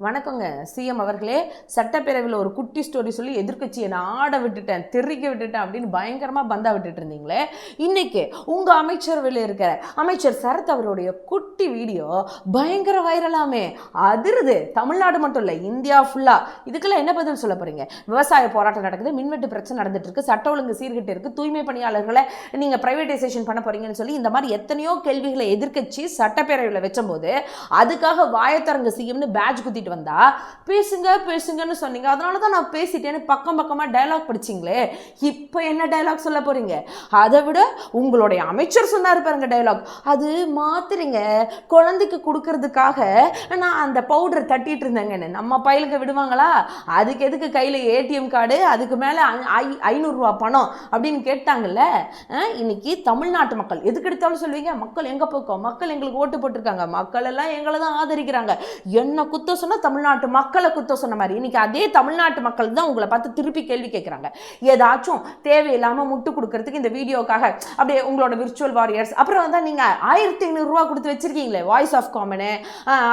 வணக்கங்க சிஎம் அவர்களே. சட்டப்பேரவையில் ஒரு குட்டி ஸ்டோரி சொல்லி எதிர்க்கட்சியை நான் ஆட விட்டுட்டேன், தெறிக்க விட்டுட்டேன் அப்படின்னு பயங்கரமாக பந்தா விட்டுட்டு இருந்தீங்களே, இன்னைக்கு உங்கள் அமைச்சரவையில் இருக்கிற அமைச்சர் சரத் அவருடைய குட்டி வீடியோ பயங்கர வைரலாமே, அதிருது. தமிழ்நாடு மட்டும் இல்லை, இந்தியா ஃபுல்லாக. இதுக்கெல்லாம் என்ன பதில் சொல்ல போறீங்க? விவசாய போராட்டம் நடக்குது, மின்வெட்டு பிரச்சனை நடந்துட்டு இருக்கு, சட்ட ஒழுங்கு சீர்கிட்டு இருக்கு, தூய்மை பணியாளர்களை நீங்கள் பிரைவேட்டைசேஷன் பண்ண போறீங்கன்னு சொல்லி இந்த மாதிரி எத்தனையோ கேள்விகளை எதிர்க்கட்சி சட்டப்பேரவையில் வச்சபோது அதுக்காக வாயத்தரங்க சிஎம்னு பேட்ச் குத்தி வந்தா பேசுங்க பேசுங்கன்னு சொன்னீங்க. அதனால தான் நான் பேசிட்டேன்னு பக்கம் பக்கமா டயலாக் படிச்சிங்களே. இப்போ என்ன டயலாக் சொல்ல போறீங்க? அதை விட உங்களுடைய அமைச்சர் சொன்னார் பாருங்க டயலாக், அது மாத்திரங்க குழந்தைக்கு கொடுக்கறதுக்காக நான் அந்த பவுடர் தட்டிட்டு இருந்தேங்கன்னு. நம்ம பயிலுக்கு விடுவாங்களா? அதுக்கு எதுக்கு கையில் ஏடிஎம் கார்டு, அதுக்கு மேலே 500 ரூபா பணம் அப்படின்னு கேட்டாங்கல்ல. இன்னைக்கு தமிழ்நாட்டு மக்கள் எதுக்கு எடுத்தாலும் சொல்லுவீங்க, மக்கள் எங்க போக்கோம், மக்கள் எங்களுக்கு ஓட்டு போட்டிருக்காங்க, மக்கள் எல்லாம் எங்களை தான் ஆதரிக்கிறாங்க. என்ன குத்த சொன்னா தமிழ்நாட்டு மக்களை குத்த சொன்ன மாதிரி இன்னைக்கு அதே தமிழ்நாட்டு மக்கள் தான் உங்களை பார்த்து திருப்பி கேள்வி கேட்குறாங்க. ஏதாச்சும் தேவையில்லாமல் முட்டு கொடுக்கறதுக்கு இந்த வீடியோக்காக அப்படியே உங்களோட விர்ச்சுவல் வாரியர்ஸ், அப்புறம் வந்து நீங்கள் 1500 ரூபா கொடுத்து வச்சிருக்கீங்களே வாய்ஸ் ஆஃப் காமனு,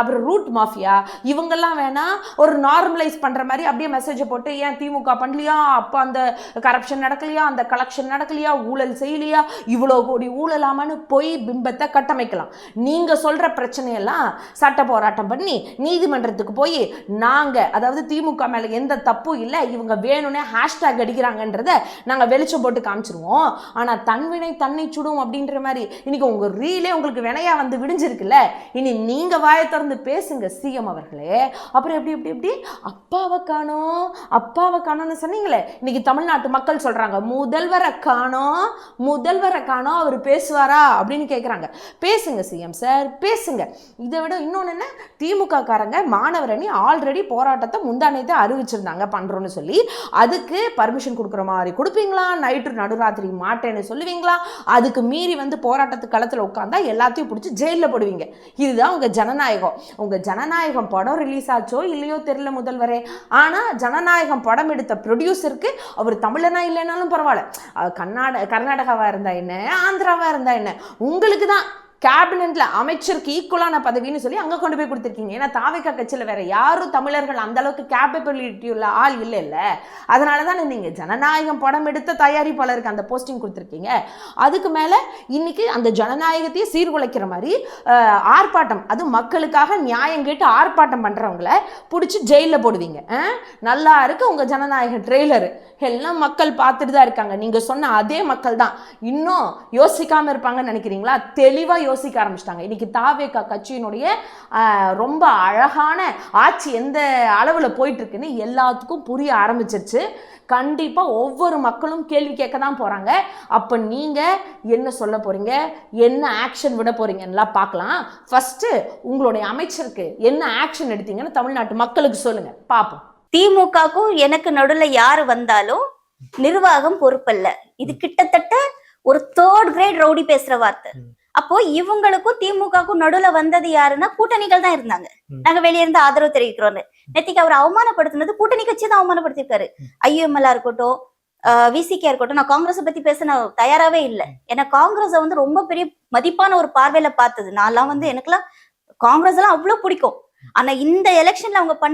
அப்புறம் ரூட் மாஃபியா, இவங்கெல்லாம் வேணா ஒரு நார்மலைஸ் பண்ணுற மாதிரி அப்படியே மெசேஜை போட்டு ஏன் திமுக பண்ணலையா, அப்போ அந்த கரப்ஷன் நடக்கலையா, அந்த கலெக்ஷன் நடக்கலையா, ஊழல் செய்யலையா, இவ்வளோ கோடி ஊழலாமான்னு போய் பிம்பத்தை கட்டமைக்கலாம். நீங்கள் சொல்கிற பிரச்சனையெல்லாம் சட்ட போராட்டம் பண்ணி நீதிமன்றத்துக்கு போய் நாங்கள், அதாவது திமுக மேலே எந்த தப்பும் இல்லை, இவங்க வேணும்னே ஹேஷ்டாக் அடிக்கிறாங்கன்றதை நாங்கள் வெளிச்சம் போட்டு காமிச்சிருவோம். ஆனால் தன்வினை தன்னை சுடும் அப்படின்ற மாதிரி இன்னைக்கு உங்கள் ரீலே உங்களுக்கு வினையா வந்து விடிஞ்சிருக்குல்ல. இனி நீங்கள் வாயை திறந்து பேசுங்க சிஎம் அவர்களே. அப்புறம் எப்படி எப்படி எப்படி அப்பாவை காணோம் அப்பாவை காணோம்னு சொன்னீங்களே, இன்னைக்கு தமிழ்நாட்டு மக்கள் சொல்கிறாங்க முதல்வரை காணோம் முதல்வரை காணோம், அவர் பேசுவாரா அப்படின்னு கேட்குறாங்க. பேசுங்க சிஎம் சார் பேசுங்க. இதை விட இன்னொன்று என்ன, திமுக காரங்க மாணவர் அணி ஆல்ரெடி போராட்டத்தை முந்தானத்தை அறிவிச்சிருந்தாங்க பண்றோம்னு சொல்லி, அதுக்கு பர்மிஷன் கொடுக்குற மாதிரி கொடுப்பீங்களா, நைட்டு நடுராத்திரி மாட்டேன்னு சொல்லுவீங்களா, அதுக்கு மீறி வந்து போராட்டத்து களத்தில் உட்காந்தா எல்லாத்தையும் பிடிச்சி ஜெயிலில் போடுவீங்க. இதுதான் உங்க ஜனநாயகம். உங்க ஜனநாயகம் படம் ரிலீஸ் ஆச்சோ இல்லையோ தெரியல முதல்வரே, ஆனா ஜனநாயகம் படம் எடுத்த ப்ரொடியூசருக்கு அவர் தமிழனா இல்லைனாலும் பரவாயில்ல, கர்நாடகாவா இருந்தா என்ன, ஆந்திராவா இருந்தா என்ன, உங்களுக்கு தான் கேபினெட்ல அமைச்சருக்கு ஈக்குவலான பதவின்னு சொல்லி அங்கே கொண்டு போய் கொடுத்துருக்கீங்க. ஏன்னா தாவேகா கட்சியில் வேற யாரும் தமிழர்கள் அந்த அளவுக்கு கேப்பபிலிட்டி உள்ள ஆள் இல்லைல்ல. அதனால தான் நீங்கள் ஜனநாயகம் படம் எடுத்த தயாரிப்பாளருக்கு அந்த போஸ்டிங் கொடுத்துருக்கீங்க. அதுக்கு மேலே இன்னைக்கு அந்த ஜனநாயகத்தையே சீர்குலைக்கிற மாதிரி ஆர்ப்பாட்டம், அது மக்களுக்காக நியாயம் கேட்டு ஆர்ப்பாட்டம் பண்ணுறவங்கள பிடிச்சி ஜெயிலில் போடுவீங்க. நல்லா இருக்கு உங்கள் ஜனநாயக ட்ரெய்லரு, எல்லாம் மக்கள் பார்த்துட்டு தான் இருக்காங்க. நீங்கள் சொன்ன அதே மக்கள் தான் இன்னும் யோசிக்காமல் இருப்பாங்கன்னு நினைக்கிறீங்களா? தெளிவாக யோசிக்க ஆரம்பிச்சிட்டாங்க. இன்னைக்கு தாவேகா கட்சியினுடைய ரொம்ப அழகான ஆட்சி எந்த அளவில் போயிட்டு இருக்குன்னு எல்லாத்துக்கும் புரிய ஆரம்பிச்சிருச்சு. கண்டிப்பா ஒவ்வொரு மக்களும் கேள்வி கேட்க தான் போறாங்க. அப்ப நீங்க என்ன சொல்ல போறீங்க, என்ன ஆக்ஷன் விட போறீங்கன்னா பார்க்கலாம். ஃபர்ஸ்ட் உங்களுடைய அமைச்சருக்கு என்ன ஆக்ஷன் எடுத்தீங்கன்னு தமிழ்நாட்டு மக்களுக்கு சொல்லுங்க பாப்போம். திமுகக்கும் எனக்கு நடுவுல யாரு வந்தாலும் நிர்வாகம் பொறுப்பல்ல. இது கிட்டத்தட்ட ஒரு 3rd கிரேட் ரவுடி பேசுற வார்த்தை. அப்போ இவங்களுக்கும் திமுகக்கும் நடுவுல வந்தது யாருன்னா கூட்டணிகள் தான் இருந்தாங்க. நாங்க வெளியே இருந்து ஆதரவு தெரிவிக்கிறோம். நேத்திக்கு அவர் அவமானப்படுத்தினது கூட்டணி கட்சி தான் அவமானப்படுத்திருக்காரு. ஐஎம்எல்ஆ இருக்கட்டும், விசிகே இருக்கட்டும். நான் காங்கிரஸ் பத்தி பேச நான் தயாராவே இல்லை. ஏன்னா காங்கிரஸ் வந்து ரொம்ப பெரிய மதிப்பான ஒரு பார்வையில பார்த்தது. நான்லாம் வந்து எனக்குலாம் காங்கிரஸ் எல்லாம் அவ்வளவு பிடிக்கும். ஆனா இந்த எலெக்ஷன்ல அவங்க பண்ண